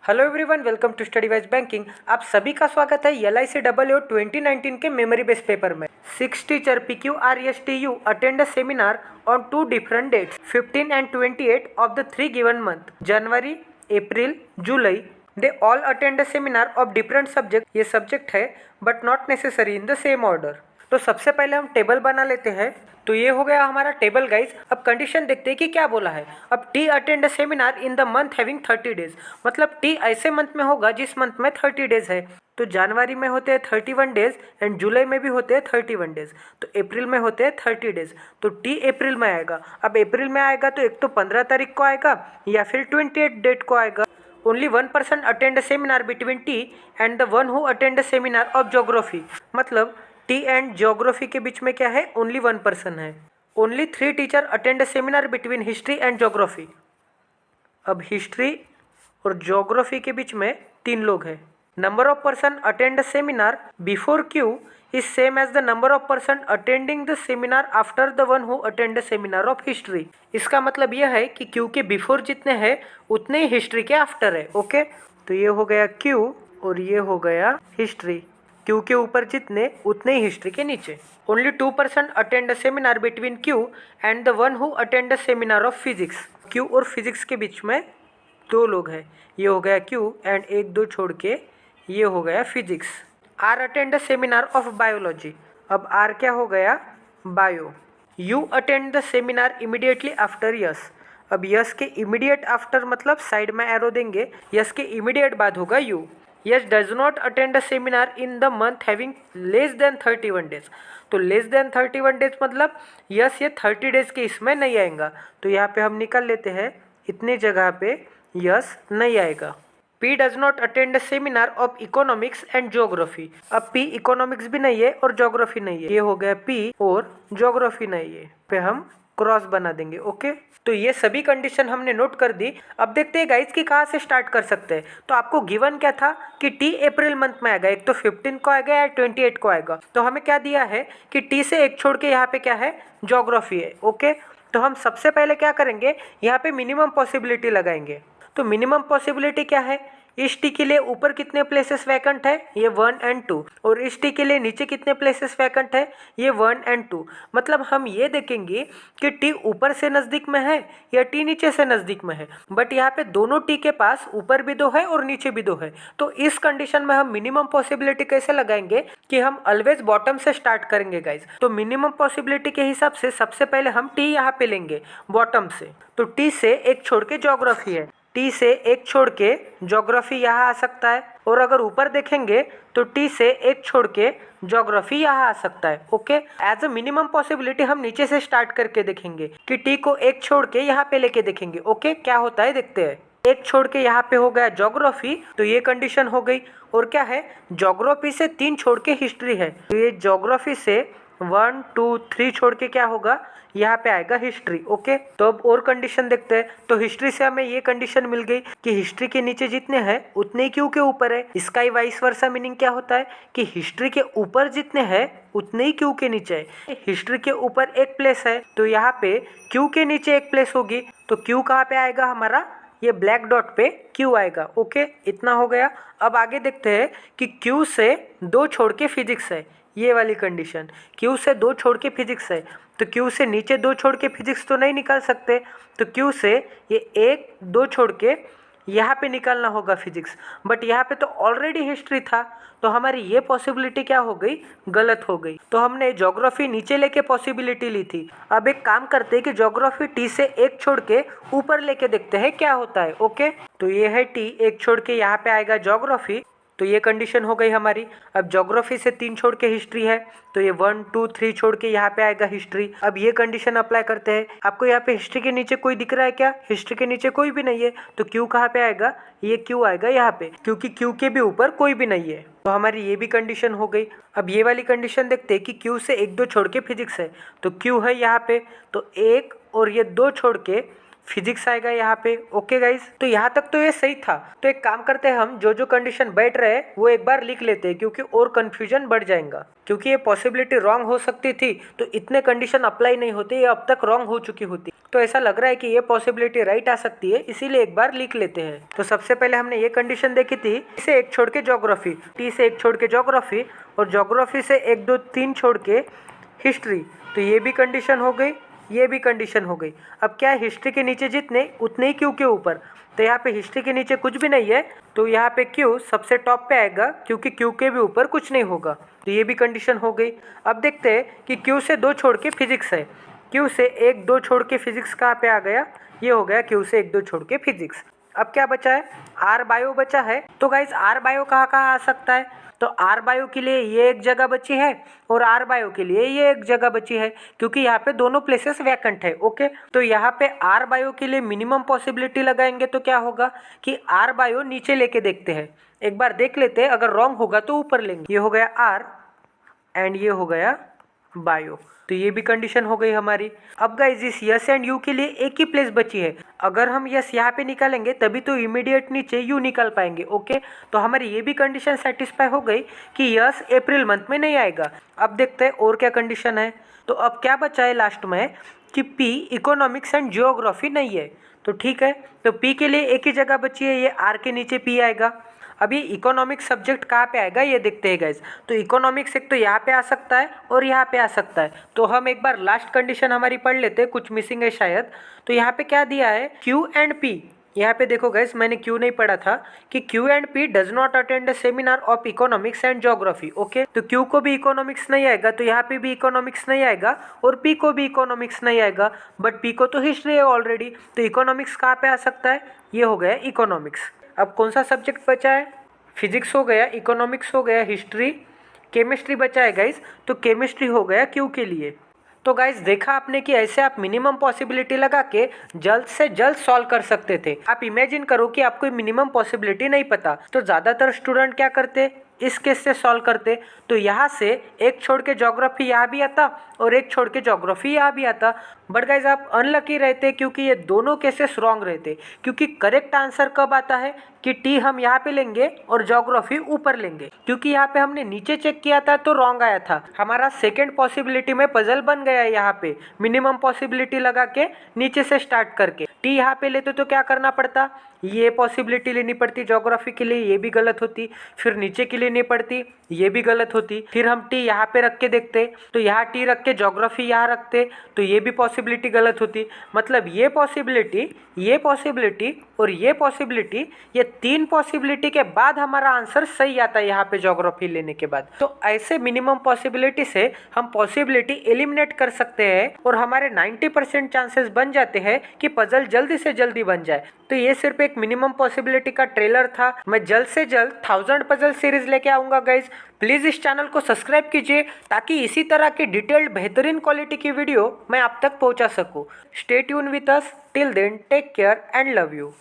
Hello everyone, welcome to study wise banking. आप सभी का स्वागत है LIC डबल 2019 के मेमोरी बेस्ड पेपर में। 6 teacher PQRSTU attend a seminar on 2 different dates 15 and 28 of the 3 given month January, April, July. They all attend a seminar of different subject. ये subject है but not necessary in the same order. तो सबसे पहले हम table बना लेते हैं। तो ये हो गया हमारा टेबल गाइज। अब कंडीशन देखते हैं कि क्या बोला है। अब T attend seminar in the month having 30 days, मतलब टी ऐसे मंथ में होगा जिस मंथ में 30 डेज है। तो जनवरी में होते हैं 31 डेज एंड जुलाई में भी होते हैं 31 डेज। तो अप्रैल में होते हैं 30 डेज। तो टी अप्रैल में आएगा। अब अप्रैल में आएगा तो एक तो 15 तारीख को आएगा या फिर 28 डेट को आएगा। Only 1% attend seminar between T and the one who attend seminar of geography, मतलब टी एंड ज्योग्राफी के बीच में क्या है, ओनली 1% है। Only 3 teacher attend seminar between history and geography. अब हिस्ट्री और ज्योग्राफी के बीच में 3 लोग हैं। Number of person attend seminar before Q is same as the number of person attending the seminar after the one who attend seminar of history. इसका मतलब यह है कि क्यू के बिफोर जितने हैं उतने ही हिस्ट्री के आफ्टर है। ओके, तो ये हो गया क्यू और ये हो गया हिस्ट्री। क्यू के ऊपर जितने उतने ही हिस्ट्री के नीचे। Only 2% attend seminar between Q and the one who attend seminar of physics. Q और फिजिक्स के बीच में 2 लोग हैं। ये हो गया क्यू एंड 1-2 छोड़ के ये हो गया physics. R attend seminar of biology. अब आर क्या हो गया, bio. U attend the seminar immediately after S. अब यस के इमीडिएट आफ्टर मतलब साइड में एरो देंगे, यस के इमीडिएट बाद होगा U. S does not attend a seminar in the month having less than 31 days. तो लेस देन 31 डेज मतलब यस ये 30 डेज के इसमें नहीं आएगा। तो यहाँ पे हम निकाल लेते हैं, इतनी जगह पे यस नहीं आएगा। P does not attend seminar of economics and geography. अब पी इकोनॉमिक्स भी नहीं है और ज्योग्राफी नहीं है। ये हो गया पी और ज्योग्राफी नहीं है, पे हम क्रॉस बना देंगे। ओके, तो ये सभी कंडीशन हमने नोट कर दी। अब देखते हैं गाइस कि कहाँ से स्टार्ट कर सकते हैं। तो आपको गिवन क्या था कि टी अप्रैल मंथ में आएगा, एक तो 15 को आएगा या 28 को आएगा। तो हमें क्या दिया है कि टी से एक छोड़ के यहाँ पे क्या है, ज्योग्राफी है। ओके, तो हम सबसे पहले क्या करेंगे, यहाँ पे मिनिमम पॉसिबिलिटी लगाएंगे। तो मिनिमम पॉसिबिलिटी क्या है, इस टी के लिए ऊपर कितने प्लेसेस वैकेंट है, ये 1 and 2, और इस टी के लिए नीचे कितने प्लेसेस वैकेंट है, ये 1 and 2। मतलब हम ये देखेंगे कि टी ऊपर से नज़दीक में है या टी नीचे से नज़दीक में है। बट यहाँ पे दोनों टी के पास ऊपर भी 2 है और नीचे भी 2 है। तो इस कंडीशन में हम मिनिमम पॉसिबिलिटी कैसे लगाएंगे कि हम ऑलवेज बॉटम से स्टार्ट करेंगे गाइज। तो मिनिमम पॉसिबिलिटी के हिसाब से सबसे पहले हम टी यहाँ पे लेंगे बॉटम से। तो टी से एक छोड़ के ज्योग्राफी है, टी से एक छोड़ के ज्योग्राफी यहाँ आ सकता है। और अगर ऊपर देखेंगे तो टी से एक छोड़ के ज्योग्राफी यहाँ आ सकता है। Okay, as a minimum possibility हम नीचे से स्टार्ट करके देखेंगे कि टी को एक छोड़ के यहाँ पे लेके देखेंगे। ओके, क्या होता है देखते हैं। एक छोड़ के यहाँ पे हो गया ज्योग्राफी, तो ये कंडीशन हो गई। और क्या है, ज्योग्राफी से 3 छोड़ के हिस्ट्री है। तो ये ज्योग्राफी से 1, 2, 3 छोड़ के क्या होगा, यहाँ पे आएगा हिस्ट्री। ओके, तो अब और कंडीशन देखते हैं। तो हिस्ट्री से हमें ये कंडीशन मिल गई कि हिस्ट्री के नीचे जितने हैं उतने ही क्यू के ऊपर है। इसका ही वाइस वर्सा मीनिंग क्या होता है कि हिस्ट्री के ऊपर जितने हैं उतने ही क्यू के नीचे है। हिस्ट्री के ऊपर एक प्लेस है तो यहाँ पे क्यू के नीचे एक प्लेस होगी। तो क्यू कहाँ पे आएगा हमारा, ये ब्लैक डॉट पे क्यू आएगा। ओके, इतना हो गया। अब आगे देखते हैं कि क्यू से 2 छोड़ के फिजिक्स है, ये वाली कंडीशन। क्यू से 2 छोड़ के फिजिक्स है, तो क्यू से नीचे 2 छोड़ के फिजिक्स तो नहीं निकाल सकते। तो क्यू से ये 1-2 छोड़ के यहाँ पे निकालना होगा फिजिक्स। बट यहाँ पे तो ऑलरेडी हिस्ट्री था, तो हमारी ये पॉसिबिलिटी क्या हो गई, गलत हो गई। तो हमने ज्योग्राफी नीचे लेके पॉसिबिलिटी ली थी। अब एक काम करते हैं कि ज्योग्राफी टी से एक छोड़ के ऊपर लेके देखते हैं क्या होता है। ओके, तो ये है टी, एक छोड़ के यहाँ पे आएगा ज्योग्राफी। तो ये कंडीशन हो गई हमारी। अब ज्योग्राफी से 3 छोड़ के हिस्ट्री है, तो ये 1, 2, 3 छोड़ के यहाँ पे आएगा हिस्ट्री। अब ये कंडीशन अप्लाई करते हैं। आपको यहाँ पे हिस्ट्री के नीचे कोई दिख रहा है क्या, हिस्ट्री के नीचे कोई भी नहीं है। तो क्यू कहाँ पे आएगा, ये क्यू आएगा यहाँ पे, क्योंकि क्यू के भी ऊपर कोई भी नहीं है। तो हमारी ये भी कंडीशन हो गई। अब ये वाली कंडीशन देखते हैं कि क्यू से 1-2 छोड़ के फिजिक्स है, तो क्यू है यहाँ पे, तो 1 और ये 2 छोड़ के फिजिक्स आएगा यहाँ पे। ओके गाइज, तो यहाँ तक तो ये सही था। तो एक काम करते हैं, हम जो जो कंडीशन बैठ रहे हैं वो एक बार लिख लेते हैं, क्योंकि और कंफ्यूजन बढ़ जाएगा। क्योंकि ये पॉसिबिलिटी रॉन्ग हो सकती थी तो इतने कंडीशन अप्लाई नहीं होते, ये अब तक रॉन्ग हो चुकी होती। तो ऐसा लग रहा है कि ये पॉसिबिलिटी राइट आ सकती है, इसीलिए एक बार लिख लेते हैं। तो सबसे पहले हमने ये कंडीशन देखी थी, टी से एक छोड़ के ज्योग्राफी, टी से एक छोड़ के ज्योग्राफी, और ज्योग्राफी से 1 2 3 छोड़ के हिस्ट्री। तो ये भी कंडीशन हो गई, ये भी कंडीशन हो गई। अब क्या है, हिस्ट्री के नीचे जितने उतने ही क्यू के ऊपर। तो यहाँ पे हिस्ट्री के नीचे कुछ भी नहीं है, तो यहाँ पे क्यू सबसे टॉप पे आएगा, क्योंकि क्यू के भी ऊपर कुछ नहीं होगा। तो ये भी कंडीशन हो गई। अब देखते हैं कि क्यू से 2 छोड़ के फिजिक्स है, क्यू से 1 2 छोड़ के फिजिक्स कहाँ पे आ गया, ये हो गया क्यू से 1 2 छोड़ के फिजिक्स। अब क्या बचा है, आर बायो बचा है। तो गाइज आर बायो कहाँ कहाँ आ सकता है, तो आर बायो के लिए ये एक जगह बची है और आर बायो के लिए ये एक जगह बची है, क्योंकि यहाँ पे दोनों प्लेसेस वैकेंट है। ओके, तो यहाँ पे आर बायो के लिए मिनिमम पॉसिबिलिटी लगाएंगे तो क्या होगा कि आर बायो नीचे लेके देखते हैं, एक बार देख लेते हैं, अगर रॉन्ग होगा तो ऊपर लेंगे। ये हो गया आर एंड ये हो गया बायो, तो ये भी कंडीशन हो गई हमारी। अब गाइज इस यस एंड यू के लिए एक ही प्लेस बची है, अगर हम यस यहाँ पे निकालेंगे तभी तो इमीडिएट नीचे यू निकाल पाएंगे। ओके, तो हमारी ये भी कंडीशन सेटिस्फाई हो गई कि यस अप्रैल मंथ में नहीं आएगा। अब देखते हैं और क्या कंडीशन है। तो अब क्या बचा है लास्ट में कि पी इकोनॉमिक्स एंड जियोग्राफी नहीं है। तो ठीक है, तो पी के लिए एक ही जगह बची है, ये आर के नीचे पी आएगा। अभी इकोनॉमिक्स सब्जेक्ट कहाँ पे आएगा ये देखते हैं गाइज। तो इकोनॉमिक्स एक तो यहाँ पे आ सकता है और यहाँ पे आ सकता है। तो हम एक बार लास्ट कंडीशन हमारी पढ़ लेते हैं, कुछ मिसिंग है शायद। तो यहाँ पे क्या दिया है, क्यू एंड पी। यहाँ पे देखो गाइज, मैंने क्यू नहीं पढ़ा था कि Q and P does not attend a seminar of economics and geography. Okay, तो क्यू को भी इकोनॉमिक्स नहीं आएगा, तो यहाँ पे भी इकोनॉमिक्स नहीं आएगा, और पी को भी इकोनॉमिक्स नहीं आएगा, बट पी को तो हिस्ट्री है ऑलरेडी। तो इकोनॉमिक्स कहाँ पे आ सकता है, ये हो गया इकोनॉमिक्स। अब कौन सा सब्जेक्ट बचा है, फिजिक्स हो गया, इकोनॉमिक्स हो गया, हिस्ट्री, केमिस्ट्री बचा है गाइज। तो केमिस्ट्री हो गया क्यू के लिए। तो गाइज देखा आपने कि ऐसे आप मिनिमम पॉसिबिलिटी लगा के जल्द से जल्द सॉल्व कर सकते थे। आप इमेजिन करो कि आपको मिनिमम पॉसिबिलिटी नहीं पता, तो ज़्यादातर स्टूडेंट क्या करते, इस केस से सॉल्व करते। तो यहाँ से एक छोड़ के ज्योग्राफी यहाँ भी आता और एक छोड़ के ज्योग्राफी यहाँ भी आता। बट गाइज आप अनलकी रहते, क्योंकि ये दोनों केसेस रॉन्ग रहते। क्योंकि करेक्ट आंसर कब आता है कि टी हम यहाँ पे लेंगे और ज्योग्राफी ऊपर लेंगे, क्योंकि यहाँ पे हमने नीचे चेक किया था तो रॉन्ग आया था। हमारा सेकेंड पॉसिबिलिटी में पजल बन गया है, यहाँ पे मिनिमम पॉसिबिलिटी लगा के नीचे से स्टार्ट करके टी यहाँ पे लेते तो क्या करना पड़ता, ये पॉसिबिलिटी लेनी पड़ती ज्योग्राफी के लिए, ये भी गलत होती, फिर नीचे के लिए नहीं पड़ती, ये भी गलत होती, फिर हम टी यहाँ पे रख के देखते, तो यहाँ टी रख के ज्योग्राफी यहाँ रखते, तो ये भी पॉसिबिलिटी गलत होती। मतलब ये पॉसिबिलिटी और ये पॉसिबिलिटी, ये 3 पॉसिबिलिटी के बाद हमारा आंसर सही आता है यहाँ पे ज्योग्राफी लेने के बाद। तो ऐसे मिनिमम पॉसिबिलिटी से हम पॉसिबिलिटी एलिमिनेट कर सकते हैं और हमारे 90% चांसेस बन जाते हैं कि पजल जल्दी से जल्दी बन जाए। तो ये सिर्फ एक मिनिमम पॉसिबिलिटी का ट्रेलर था। मैं जल्द से जल्द 1000 पजल सीरीज लेके आऊंगा गाइज। प्लीज़ इस चैनल को सब्सक्राइब कीजिए ताकि इसी तरह की डिटेल्ड बेहतरीन क्वालिटी की वीडियो मैं आप तक पहुंचा सकूं। Stay tune with us, till then take care and love you.